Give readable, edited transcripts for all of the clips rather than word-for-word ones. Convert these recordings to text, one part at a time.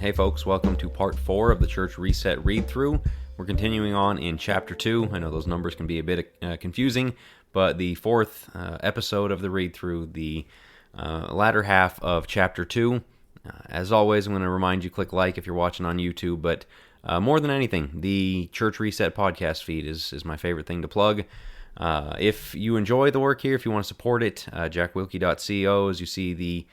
Hey folks, welcome to part 4 of the Church Reset read-through. We're continuing on in chapter 2. I know those numbers can be a bit confusing, but the fourth episode of the read-through, the latter half of chapter 2. As always, I'm going to remind you, click like if you're watching on YouTube, but more than anything, the Church Reset podcast feed is my favorite thing to plug. If you enjoy the work here, if you want to support it, jackwilkie.co, as you see the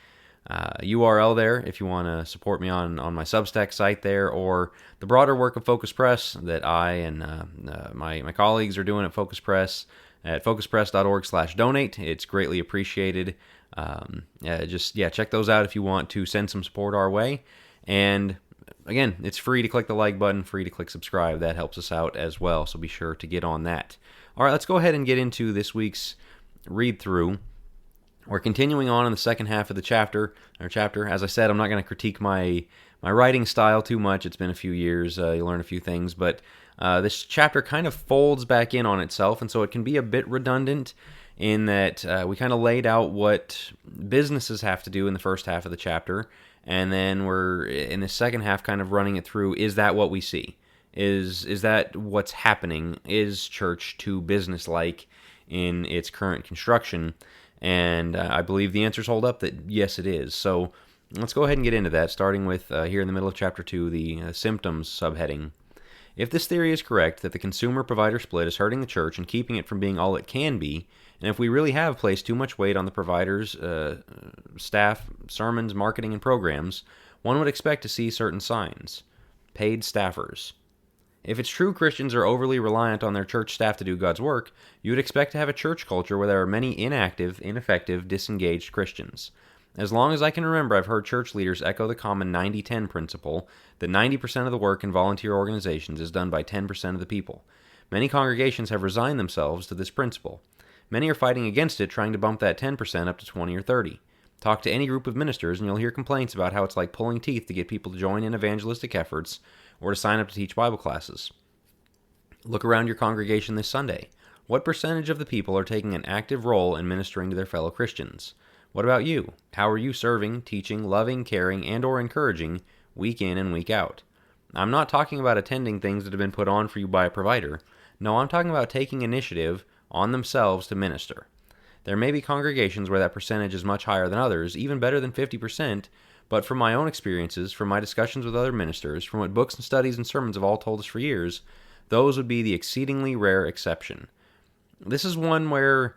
URL there if you want to support me on my Substack site there, or the broader work of Focus Press that I and my colleagues are doing at Focus Press at focuspress.org/donate. It's greatly appreciated. Check those out if you want to send some support our way. And again, it's free to click the like button, free to click subscribe. That helps us out as well, so be sure to get on that. All right, let's go ahead and get into this week's read-through. We're continuing on in the second half of the chapter. As I said, I'm not going to critique my writing style too much. It's been a few years. You learn a few things, but this chapter kind of folds back in on itself, and so it can be a bit redundant in that we kind of laid out what businesses have to do in the first half of the chapter, and then we're in the second half kind of running it through. Is that what we see? Is that what's happening? Is church too business-like in its current construction? And I believe the answers hold up that yes, it is. So let's go ahead and get into that, starting with here in the middle of Chapter 2, the symptoms subheading. If this theory is correct, that the consumer-provider split is hurting the church and keeping it from being all it can be, and if we really have placed too much weight on the provider's staff, sermons, marketing, and programs, one would expect to see certain signs. Paid staffers. If it's true Christians are overly reliant on their church staff to do God's work, you would expect to have a church culture where there are many inactive, ineffective, disengaged Christians. As long as I can remember, I've heard church leaders echo the common 90-10 principle, that 90% of the work in volunteer organizations is done by 10% of the people. Many congregations have resigned themselves to this principle. Many are fighting against it, trying to bump that 10% up to 20 or 30. Talk to any group of ministers and you'll hear complaints about how it's like pulling teeth to get people to join in evangelistic efforts or to sign up to teach Bible classes. Look around your congregation this Sunday. What percentage of the people are taking an active role in ministering to their fellow Christians? What about you? How are you serving, teaching, loving, caring, and or encouraging week in and week out? I'm not talking about attending things that have been put on for you by a provider. No, I'm talking about taking initiative on themselves to minister. There may be congregations where that percentage is much higher than others, even better than 50%, but from my own experiences, from my discussions with other ministers, from what books and studies and sermons have all told us for years, those would be the exceedingly rare exception. This is one where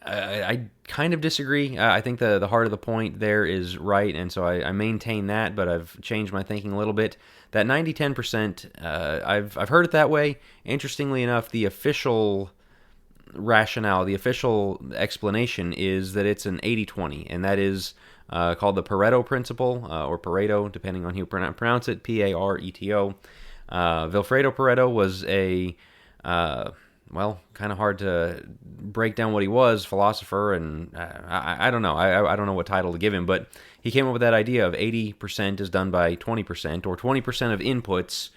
I kind of disagree. I think the heart of the point there is right, and so I maintain that, but I've changed my thinking a little bit. That 90-10%, I've heard it that way. Interestingly enough, the official rationale, the official explanation is that it's an 80-20, and that is called the Pareto principle, or Pareto, depending on who you pronounce it, P-A-R-E-T-O. Vilfredo Pareto was a, kind of hard to break down what he was, philosopher, and I don't know. I don't know what title to give him, but he came up with that idea of 80% is done by 20%, or 20% of inputs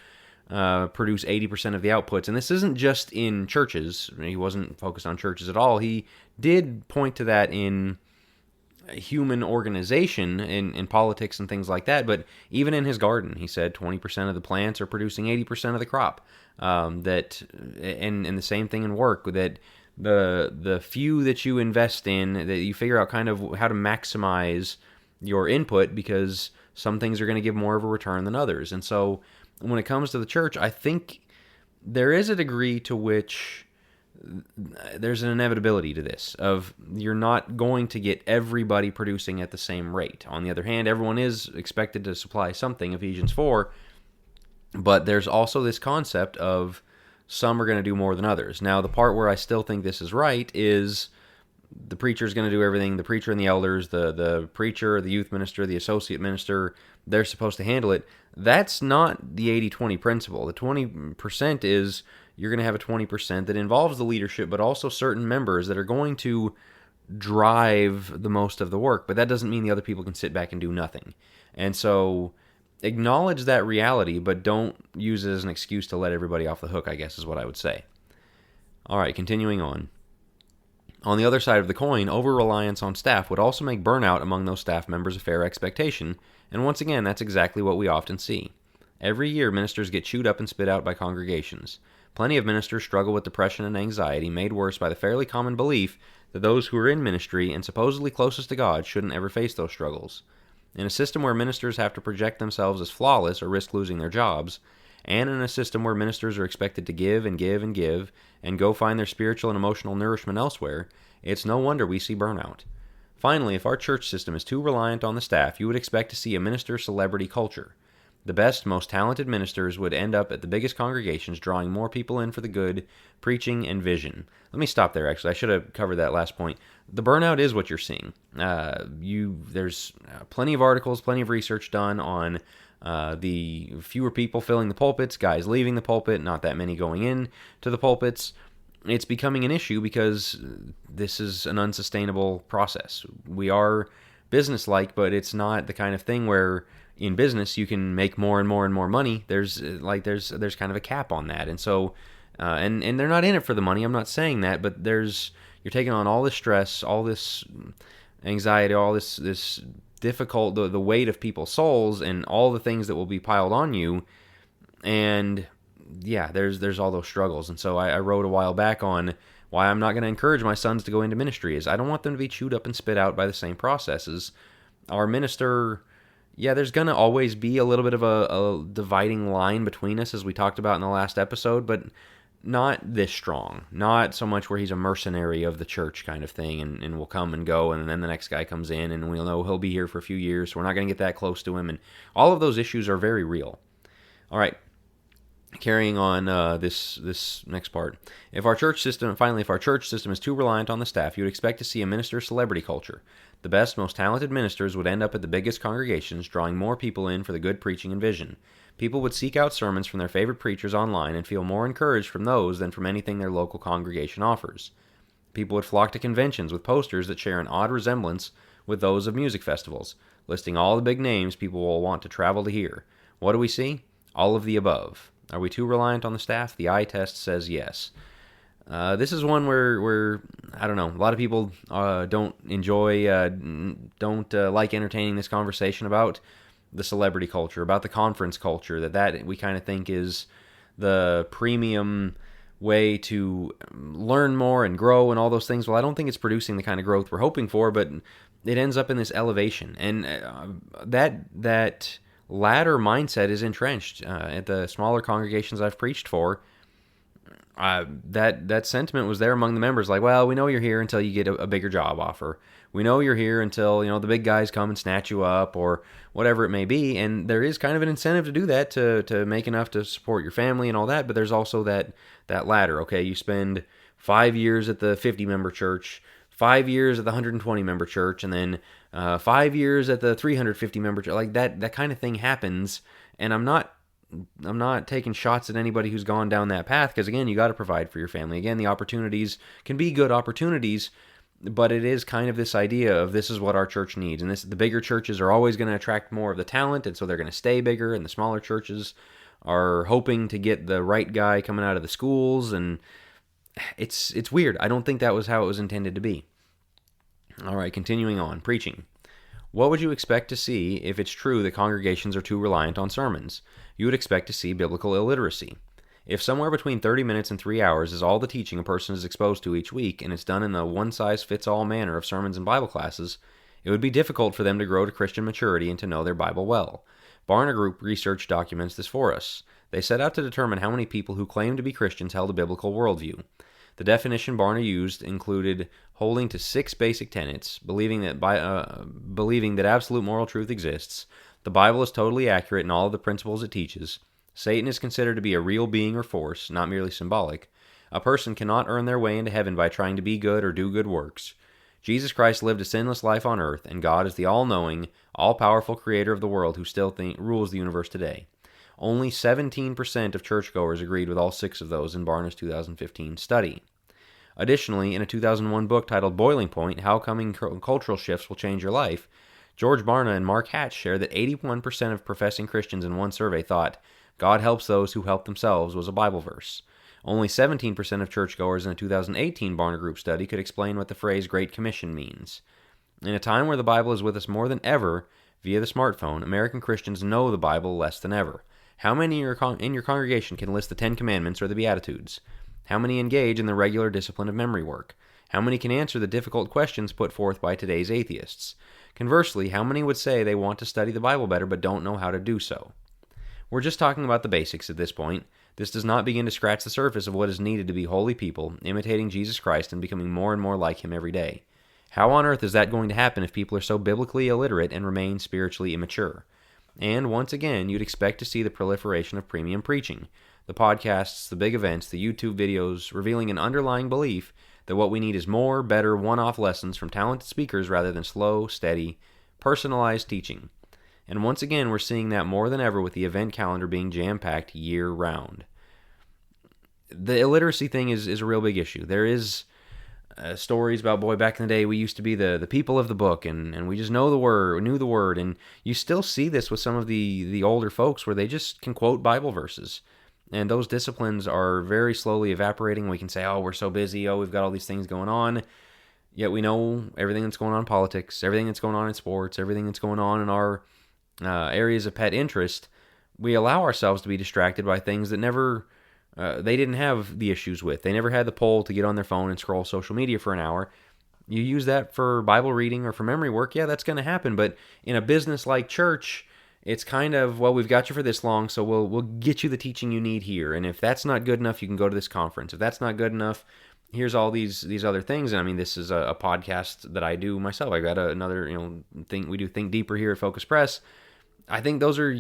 produce 80% of the outputs. And this isn't just in churches. He wasn't focused on churches at all. He did point to that in human organization, in politics and things like that, but even in his garden, he said 20% of the plants are producing 80% of the crop. And the same thing in work, that the few that you invest in, that you figure out kind of how to maximize your input, because some things are going to give more of a return than others. And so when it comes to the church, I think there is a degree to which there's an inevitability to this, of you're not going to get everybody producing at the same rate. On the other hand, everyone is expected to supply something, Ephesians 4, but there's also this concept of some are going to do more than others. Now, the part where I still think this is right is the preacher's going to do everything. The preacher and the elders, the preacher, the youth minister, the associate minister, they're supposed to handle it. That's not the 80-20 principle. The 20% is you're going to have a 20% that involves the leadership, but also certain members that are going to drive the most of the work. But that doesn't mean the other people can sit back and do nothing. And so acknowledge that reality, but don't use it as an excuse to let everybody off the hook, I guess is what I would say. All right, continuing on. On the other side of the coin, over-reliance on staff would also make burnout among those staff members a fair expectation, and once again, that's exactly what we often see. Every year, ministers get chewed up and spit out by congregations. Plenty of ministers struggle with depression and anxiety, made worse by the fairly common belief that those who are in ministry and supposedly closest to God shouldn't ever face those struggles. In a system where ministers have to project themselves as flawless or risk losing their jobs, and in a system where ministers are expected to give and give and give and go find their spiritual and emotional nourishment elsewhere, it's no wonder we see burnout. Finally, if our church system is too reliant on the staff, you would expect to see a minister celebrity culture. The best, most talented ministers would end up at the biggest congregations, drawing more people in for the good, preaching, and vision. Let me stop there, actually. I should have covered that last point. The burnout is what you're seeing. There's plenty of articles, plenty of research done on the fewer people filling the pulpits, guys leaving the pulpit, not that many going in to the pulpits. It's becoming an issue because this is an unsustainable process. We are business-like, but it's not the kind of thing where in business you can make more and more and more money. There's kind of a cap on that, and so and they're not in it for the money. I'm not saying that, but you're taking on all this stress, all this anxiety, all this difficult, the weight of people's souls, and all the things that will be piled on you, and yeah, there's all those struggles. And so I wrote a while back on why I'm not going to encourage my sons to go into ministry. Is I don't want them to be chewed up and spit out by the same processes. Our minister. Yeah, there's going to always be a little bit of a dividing line between us, as we talked about in the last episode, but not this strong. Not so much where he's a mercenary of the church kind of thing and will come and go, and then the next guy comes in, and we'll know he'll be here for a few years, so we're not going to get that close to him, and all of those issues are very real. All right, carrying on this next part. If our church system is too reliant on the staff, you would expect to see a minister celebrity culture. The best, most talented ministers would end up at the biggest congregations, drawing more people in for the good preaching and vision. People would seek out sermons from their favorite preachers online and feel more encouraged from those than from anything their local congregation offers. People would flock to conventions with posters that share an odd resemblance with those of music festivals, listing all the big names people will want to travel to hear. What do we see? All of the above. Are we too reliant on the staff? The eye test says yes. This is one where I don't know, a lot of people don't like entertaining this conversation about the celebrity culture, about the conference culture, that we kind of think is the premium way to learn more and grow and all those things. Well, I don't think it's producing the kind of growth we're hoping for, but it ends up in this elevation, and that latter mindset is entrenched at the smaller congregations I've preached for. That sentiment was there among the members, like, well, we know you're here until you get a bigger job offer. We know you're here until, the big guys come and snatch you up or whatever it may be, and there is kind of an incentive to do that, to make enough to support your family and all that, but there's also that ladder. Okay, you spend 5 years at the 50-member church, 5 years at the 120-member church, and then 5 years at the 350-member church. Like that kind of thing happens, and I'm not taking shots at anybody who's gone down that path, because again, you got to provide for your family. Again, the opportunities can be good opportunities, but it is kind of this idea of this is what our church needs, and the bigger churches are always going to attract more of the talent, and so they're going to stay bigger, and the smaller churches are hoping to get the right guy coming out of the schools, and it's weird. I don't think that was how it was intended to be. All right, continuing on. Preaching. What would you expect to see if it's true that congregations are too reliant on sermons? You would expect to see biblical illiteracy. If somewhere between 30 minutes and 3 hours is all the teaching a person is exposed to each week, and it's done in the one-size-fits-all manner of sermons and Bible classes, it would be difficult for them to grow to Christian maturity and to know their Bible well. Barna Group research documents this for us. They set out to determine how many people who claimed to be Christians held a biblical worldview. The definition Barna used included holding to 6 basic tenets, believing that absolute moral truth exists, the Bible is totally accurate in all of the principles it teaches, Satan is considered to be a real being or force, not merely symbolic, a person cannot earn their way into heaven by trying to be good or do good works, Jesus Christ lived a sinless life on earth, and God is the all-knowing, all-powerful creator of the world who still rules the universe today. Only 17% of churchgoers agreed with all 6 of those in Barna's 2015 study. Additionally, in a 2001 book titled Boiling Point, How Coming Cultural Shifts Will Change Your Life, George Barna and Mark Hatch share that 81% of professing Christians in one survey thought, God helps those who help themselves was a Bible verse. Only 17% of churchgoers in a 2018 Barna Group study could explain what the phrase Great Commission means. In a time where the Bible is with us more than ever via the smartphone, American Christians know the Bible less than ever. How many in your congregation can list the 10 Commandments or the Beatitudes? How many engage in the regular discipline of memory work? How many can answer the difficult questions put forth by today's atheists? Conversely, how many would say they want to study the Bible better but don't know how to do so? We're just talking about the basics at this point. This does not begin to scratch the surface of what is needed to be holy people, imitating Jesus Christ and becoming more and more like Him every day. How on earth is that going to happen if people are so biblically illiterate and remain spiritually immature? And once again, you'd expect to see the proliferation of premium preaching, the podcasts, the big events, the YouTube videos, revealing an underlying belief that what we need is more, better, one-off lessons from talented speakers rather than slow, steady, personalized teaching. And once again, we're seeing that more than ever with the event calendar being jam-packed year-round. The illiteracy thing is a real big issue. There is stories about, boy, back in the day, we used to be the people of the book, and we just knew the word, and you still see this with some of the older folks where they just can quote Bible verses. And those disciplines are very slowly evaporating. We can say, oh, we're so busy, oh, we've got all these things going on. Yet we know everything that's going on in politics, everything that's going on in sports, everything that's going on in our areas of pet interest. We allow ourselves to be distracted by things that they didn't have the issues with. They never had the pull to get on their phone and scroll social media for an hour. You use that for Bible reading or for memory work, yeah, that's going to happen. But in a business like church, it's kind of, well, we've got you for this long, so we'll get you the teaching you need here. And if that's not good enough, you can go to this conference. If that's not good enough, here's all these other things. And I mean, this is a podcast that I do myself. I got another thing we do, Think Deeper, here at Focus Press. I think those are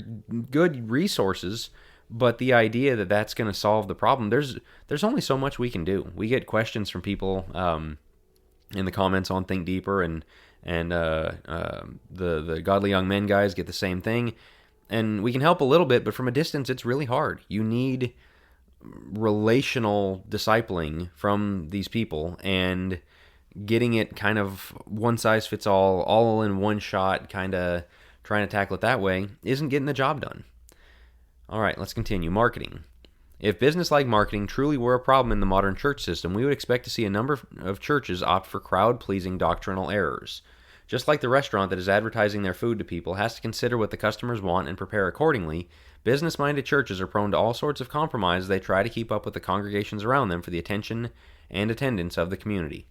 good resources, but the idea that that's going to solve the problem, there's only so much we can do. We get questions from people in the comments on Think Deeper, and the Godly Young Men guys get the same thing, and we can help a little bit, but from a distance, it's really hard. You need relational discipling from these people, and getting it kind of one size fits all in one shot, kind of trying to tackle it that way, isn't getting the job done. All right, let's continue. Marketing. If business-like marketing truly were a problem in the modern church system, we would expect to see a number of churches opt for crowd-pleasing doctrinal errors. Just like the restaurant that is advertising their food to people has to consider what the customers want and prepare accordingly, business-minded churches are prone to all sorts of compromise as they try to keep up with the congregations around them for the attention and attendance of the community.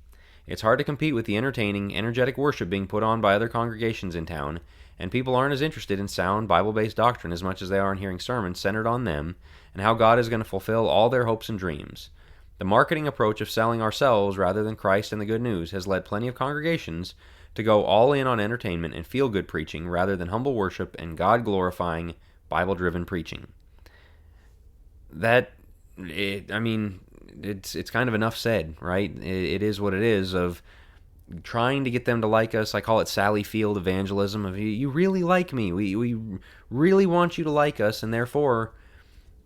It's hard to compete with the entertaining, energetic worship being put on by other congregations in town, and people aren't as interested in sound, Bible-based doctrine as much as they are in hearing sermons centered on them and how God is going to fulfill all their hopes and dreams. The marketing approach of selling ourselves rather than Christ and the good news has led plenty of congregations to go all in on entertainment and feel-good preaching rather than humble worship and God-glorifying, Bible-driven preaching. It's kind of enough said, right? It is what it is, of trying to get them to like us. I call it Sally Field evangelism, of you really like me. We really want you to like us, and therefore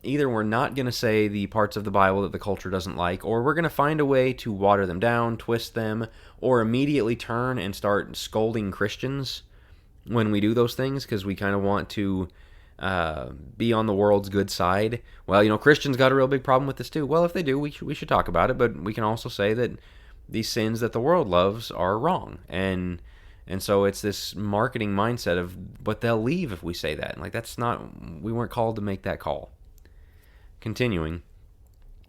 either we're not going to say the parts of the Bible that the culture doesn't like, or we're going to find a way to water them down, twist them, or immediately turn and start scolding Christians when we do those things, because we kind of want to be on the world's good side. Well, Christians got a real big problem with this too. Well, if they do, we should talk about it, but we can also say that these sins that the world loves are wrong. And so it's this marketing mindset of, but they'll leave if we say that. Like, that's not, we weren't called to make that call. Continuing.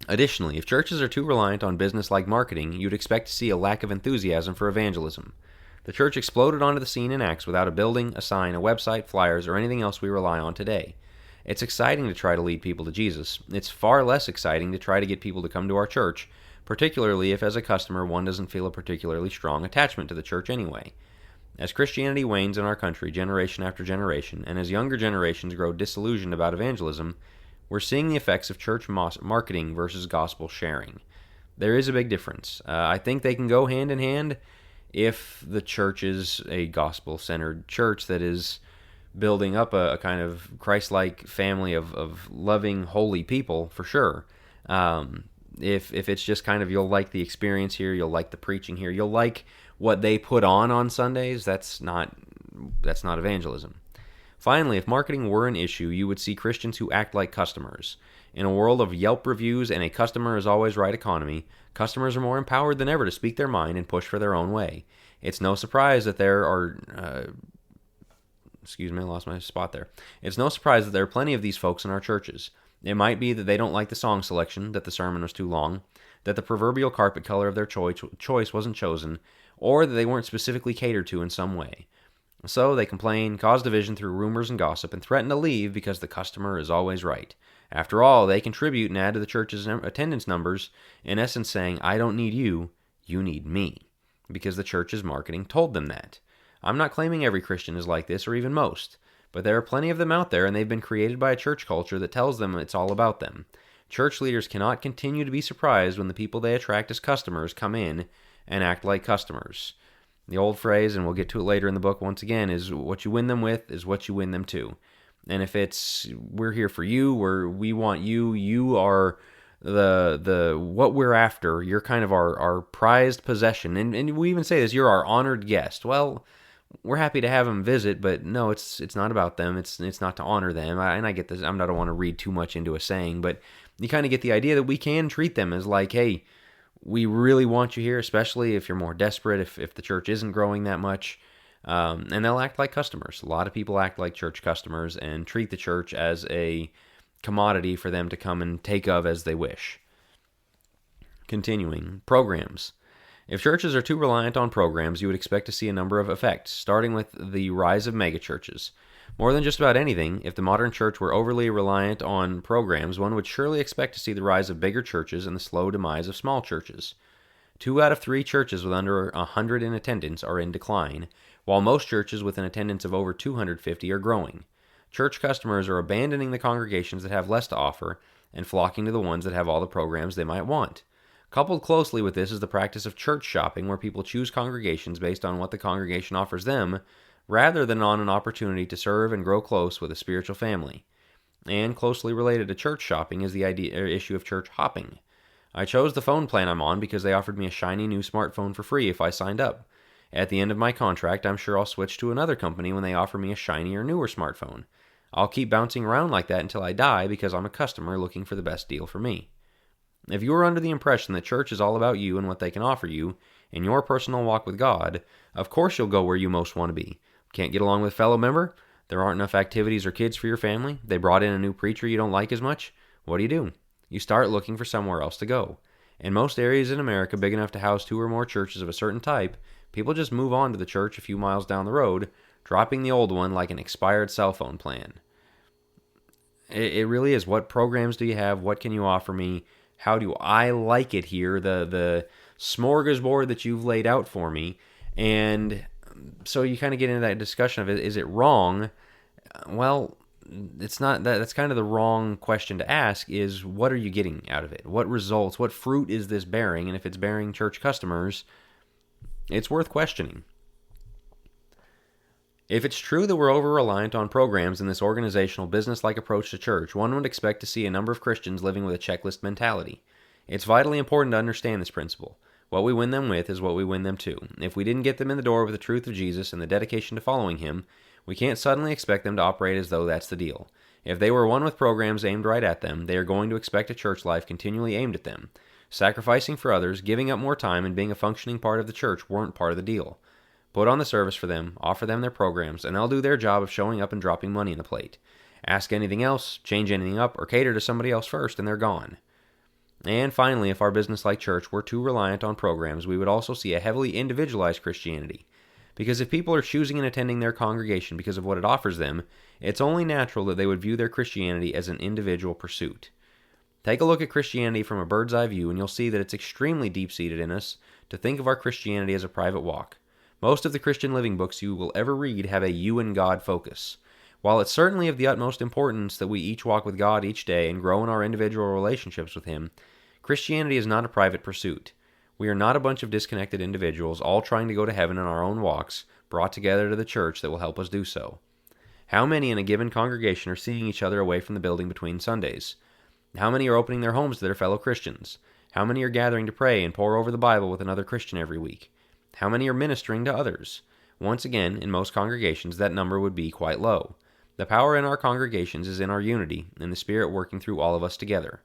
Additionally, if churches are too reliant on business-like marketing, you'd expect to see a lack of enthusiasm for evangelism. The church exploded onto the scene in Acts without a building, a sign, a website, flyers, or anything else we rely on today. It's exciting to try to lead people to Jesus. It's far less exciting to try to get people to come to our church, particularly if as a customer one doesn't feel a particularly strong attachment to the church anyway. As Christianity wanes in our country generation after generation, and as younger generations grow disillusioned about evangelism, we're seeing the effects of church marketing versus gospel sharing. There is a big difference. I think they can go hand in hand if the church is a gospel-centered church that is building up a kind of Christ-like family of loving, holy people, for sure. If it's just kind of, you'll like the experience here, you'll like the preaching here, you'll like what they put on Sundays, that's not evangelism. Finally, if marketing were an issue, you would see Christians who act like customers. In a world of Yelp reviews and a customer is always right economy, customers are more empowered than ever to speak their mind and push for their own way. It's no surprise that there are excuse me, I lost my spot there. It's no surprise that there are plenty of these folks in our churches. It might be that they don't like the song selection, that the sermon was too long, that the proverbial carpet color of their choice wasn't chosen, or that they weren't specifically catered to in some way. So they complain, cause division through rumors and gossip, and threaten to leave because the customer is always right. After all, they contribute and add to the church's attendance numbers, in essence saying, I don't need you, you need me, because the church's marketing told them that. I'm not claiming every Christian is like this, or even most, but there are plenty of them out there, and they've been created by a church culture that tells them it's all about them. Church leaders cannot continue to be surprised when the people they attract as customers come in and act like customers. The old phrase, and we'll get to it later in the book once again, is what you win them with is what you win them to. And if it's, we're here for you, we want you, you are the what we're after, you're kind of our prized possession. And we even say this, you're our honored guest. Well, we're happy to have them visit, but no, it's not about them. It's not to honor them. And I get this. I don't want to read too much into a saying, but you kind of get the idea that we can treat them as like, hey, we really want you here, especially if you're more desperate, if the church isn't growing that much. And they'll act like customers. A lot of people act like church customers and treat the church as a commodity for them to come and take of as they wish. Continuing, programs. If churches are too reliant on programs, you would expect to see a number of effects, starting with the rise of megachurches. More than just about anything, if the modern church were overly reliant on programs, one would surely expect to see the rise of bigger churches and the slow demise of small churches. 2 out of 3 churches with under 100 in attendance are in decline, while most churches with an attendance of over 250 are growing. Church customers are abandoning the congregations that have less to offer and flocking to the ones that have all the programs they might want. Coupled closely with this is the practice of church shopping, where people choose congregations based on what the congregation offers them, rather than on an opportunity to serve and grow close with a spiritual family. And closely related to church shopping is the issue of church hopping. I chose the phone plan I'm on because they offered me a shiny new smartphone for free if I signed up. At the end of my contract, I'm sure I'll switch to another company when they offer me a shinier, newer smartphone. I'll keep bouncing around like that until I die because I'm a customer looking for the best deal for me. If you are under the impression that church is all about you and what they can offer you in your personal walk with God, of course you'll go where you most want to be. Can't get along with a fellow member? There aren't enough activities or kids for your family? They brought in a new preacher you don't like as much? What do? You start looking for somewhere else to go. In most areas in America big enough to house 2 or more churches of a certain type, people just move on to the church a few miles down the road, dropping the old one like an expired cell phone plan. It really is, what programs do you have? What can you offer me? How do I like it here? The smorgasbord that you've laid out for me. And so you kind of get into that discussion of, is it wrong? Well, it's not that. That's kind of the wrong question to ask, is what are you getting out of it? What results, what fruit is this bearing? And if it's bearing church customers, it's worth questioning. If it's true that we're over-reliant on programs in this organizational, business-like approach to church, one would expect to see a number of Christians living with a checklist mentality. It's vitally important to understand this principle. What we win them with is what we win them to. If we didn't get them in the door with the truth of Jesus and the dedication to following Him, we can't suddenly expect them to operate as though that's the deal. If they were one with programs aimed right at them, they are going to expect a church life continually aimed at them. Sacrificing for others, giving up more time, and being a functioning part of the church weren't part of the deal. Put on the service for them, offer them their programs, and they'll do their job of showing up and dropping money in the plate. Ask anything else, change anything up, or cater to somebody else first, and they're gone. And finally, if our business-like church were too reliant on programs, we would also see a heavily individualized Christianity. Because if people are choosing and attending their congregation because of what it offers them, it's only natural that they would view their Christianity as an individual pursuit. Take a look at Christianity from a bird's eye view, and you'll see that it's extremely deep-seated in us to think of our Christianity as a private walk. Most of the Christian living books you will ever read have a you and God focus. While it's certainly of the utmost importance that we each walk with God each day and grow in our individual relationships with Him, Christianity is not a private pursuit. We are not a bunch of disconnected individuals all trying to go to heaven in our own walks, brought together to the church that will help us do so. How many in a given congregation are seeing each other away from the building between Sundays? How many are opening their homes to their fellow Christians? How many are gathering to pray and pore over the Bible with another Christian every week? How many are ministering to others? Once again, in most congregations, that number would be quite low. The power in our congregations is in our unity, and the Spirit working through all of us together.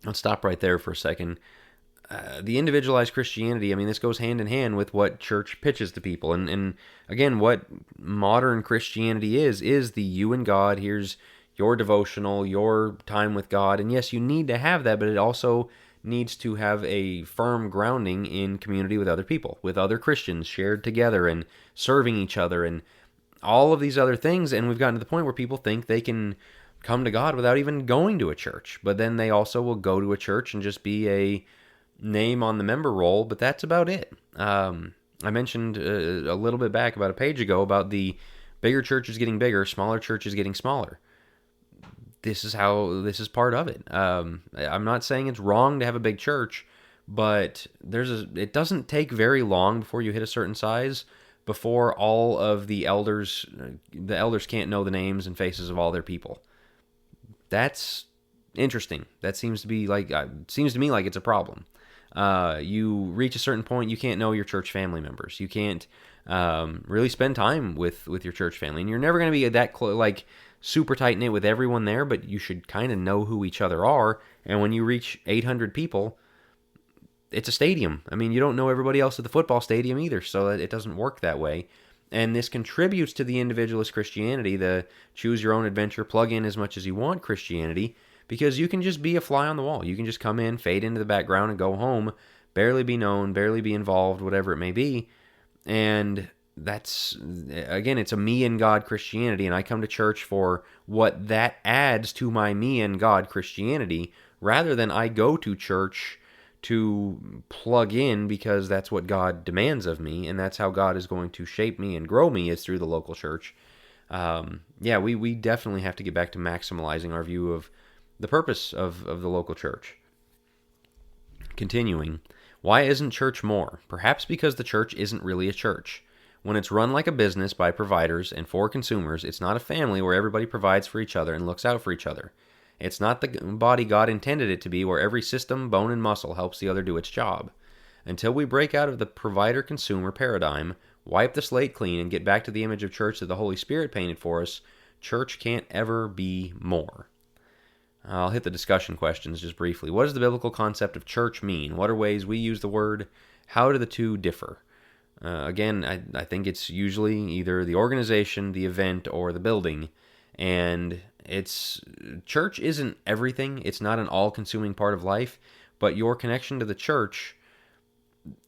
Let's stop right there for a second. The individualized Christianity, I mean, this goes hand in hand with what church pitches to people. And again, what modern Christianity is the you and God. Here's your devotional, your time with God. And yes, you need to have that, but it also needs to have a firm grounding in community with other people, with other Christians shared together and serving each other and all of these other things. And we've gotten to the point where people think they can come to God without even going to a church. But then they also will go to a church and just be a name on the member roll, but that's about it. I mentioned a little bit back, about a page ago, about the bigger churches getting bigger, smaller churches getting smaller. This is part of it. I'm not saying it's wrong to have a big church, but it doesn't take very long before you hit a certain size before all of the elders can't know the names and faces of all their people. That's interesting. That seems to me like it's a problem. You reach a certain point, you can't know your church family members. You can't really spend time with your church family, and you're never going to be that super tight knit with everyone there. But you should kind of know who each other are. And when you reach 800 people, it's a stadium. I mean, you don't know everybody else at the football stadium either, so it doesn't work that way. And this contributes to the individualist Christianity, the choose your own adventure, plug in as much as you want Christianity. Because you can just be a fly on the wall. You can just come in, fade into the background, and go home, barely be known, barely be involved, whatever it may be. And that's, again, it's a me and God Christianity, and I come to church for what that adds to my me and God Christianity, rather than I go to church to plug in because that's what God demands of me, and that's how God is going to shape me and grow me, is through the local church. We definitely have to get back to maximizing our view of the purpose of the local church. Continuing, why isn't church more? Perhaps because the church isn't really a church. When it's run like a business by providers and for consumers, it's not a family where everybody provides for each other and looks out for each other. It's not the body God intended it to be, where every system, bone, and muscle helps the other do its job. Until we break out of the provider-consumer paradigm, wipe the slate clean, and get back to the image of church that the Holy Spirit painted for us, church can't ever be more. I'll hit the discussion questions just briefly. What does the biblical concept of church mean? What are ways we use the word? How do the two differ? Again, I think it's usually either the organization, the event, or the building. And church isn't everything. It's not an all-consuming part of life, but your connection to the church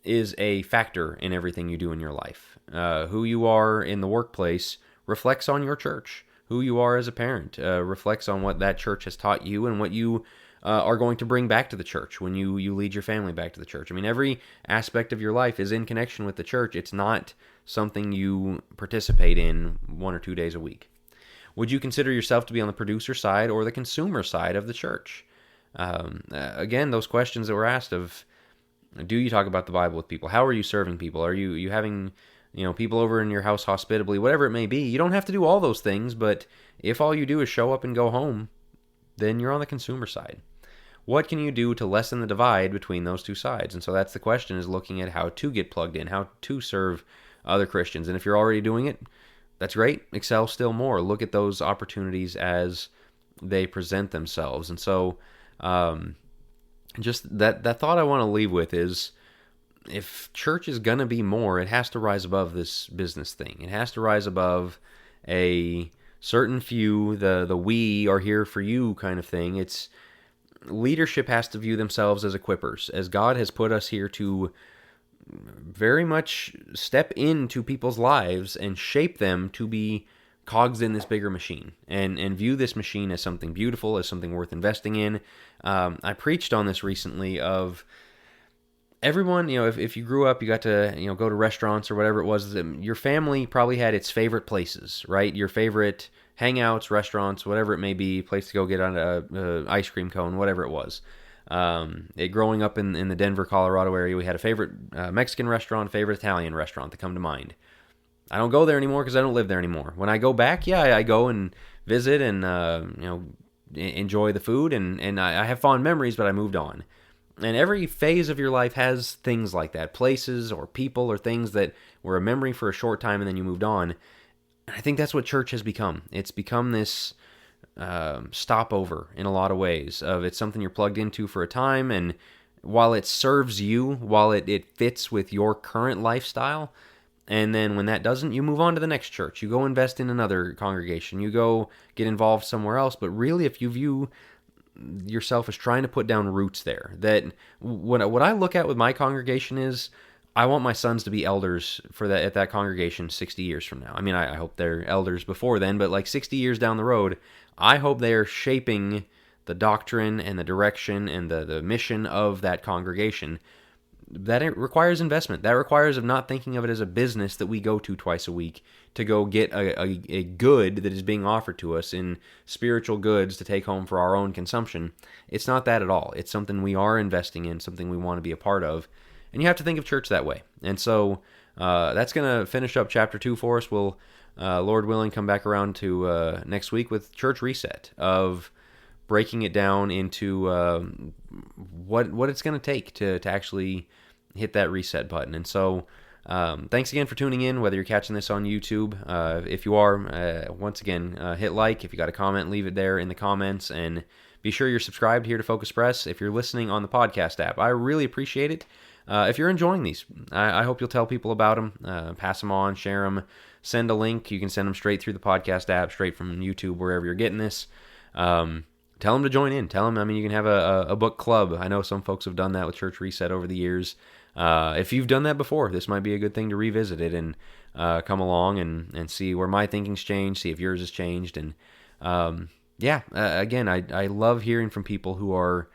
is a factor in everything you do in your life. Who you are in the workplace reflects on your church. Who you are as a parent reflects on what that church has taught you and what you are going to bring back to the church when you lead your family back to the church. I mean, every aspect of your life is in connection with the church. It's not something you participate in 1 or 2 days a week. Would you consider yourself to be on the producer side or the consumer side of the church? Again, those questions that were asked of, do you talk about the Bible with people? How are you serving people? Are you having people over in your house hospitably, whatever it may be? You don't have to do all those things, but if all you do is show up and go home, then you're on the consumer side. What can you do to lessen the divide between those two sides? And so that's the question, is looking at how to get plugged in, how to serve other Christians. And if you're already doing it, that's great. Excel still more. Look at those opportunities as they present themselves. And so just that thought I want to leave with is, if church is going to be more, it has to rise above this business thing. It has to rise above a certain few, the we are here for you kind of thing. Leadership has to view themselves as equippers, as God has put us here to very much step into people's lives and shape them to be cogs in this bigger machine, and view this machine as something beautiful, as something worth investing in. I preached on this recently of everyone, if you grew up, you got to, go to restaurants or whatever it was, your family probably had its favorite places, right? Your favorite hangouts, restaurants, whatever it may be, place to go get on a ice cream cone, whatever it was. Growing up in the Denver, Colorado area, we had a favorite Mexican restaurant, favorite Italian restaurant that come to mind. I don't go there anymore because I don't live there anymore. When I go back, I go and visit and enjoy the food, and I have fond memories, but I moved on. And every phase of your life has things like that, places or people or things that were a memory for a short time and then you moved on. I think that's what church has become. It's become this stopover in a lot of ways. It's something you're plugged into for a time, and while it serves you, while it fits with your current lifestyle, and then when that doesn't, you move on to the next church. You go invest in another congregation. You go get involved somewhere else. But really, if you view yourself as trying to put down roots there, that what I look at with my congregation is, I want my sons to be elders for that at that congregation 60 years from now. I mean, I hope they're elders before then, but like 60 years down the road, I hope they're shaping the doctrine and the direction and the mission of that congregation. That it requires investment. That requires of not thinking of it as a business that we go to twice a week to go get a good that is being offered to us in spiritual goods to take home for our own consumption. It's not that at all. It's something we are investing in, something we want to be a part of. And you have to think of church that way. And so that's going to finish up chapter 2 for us. We'll, Lord willing, come back around to next week with Church Reset, of breaking it down into what it's going to take to actually hit that reset button. And so thanks again for tuning in, whether you're catching this on YouTube. If you are, once again, hit like. If you got a comment, leave it there in the comments. And be sure you're subscribed here to Focus Press. If you're listening on the podcast app, I really appreciate it. If you're enjoying these, I hope you'll tell people about them, pass them on, share them, send a link. You can send them straight through the podcast app, straight from YouTube, wherever you're getting this. Tell them to join in. Tell them, I mean, you can have a book club. I know some folks have done that with Church Reset over the years. If you've done that before, this might be a good thing to revisit it and come along and see where my thinking's changed, see if yours has changed. And again, I love hearing from people who are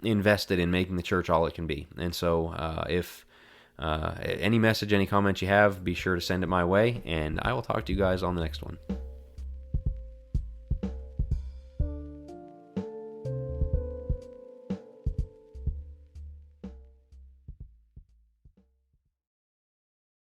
invested in making the church all it can be. And so if any message, any comments you have, be sure to send it my way, and I will talk to you guys on the next one.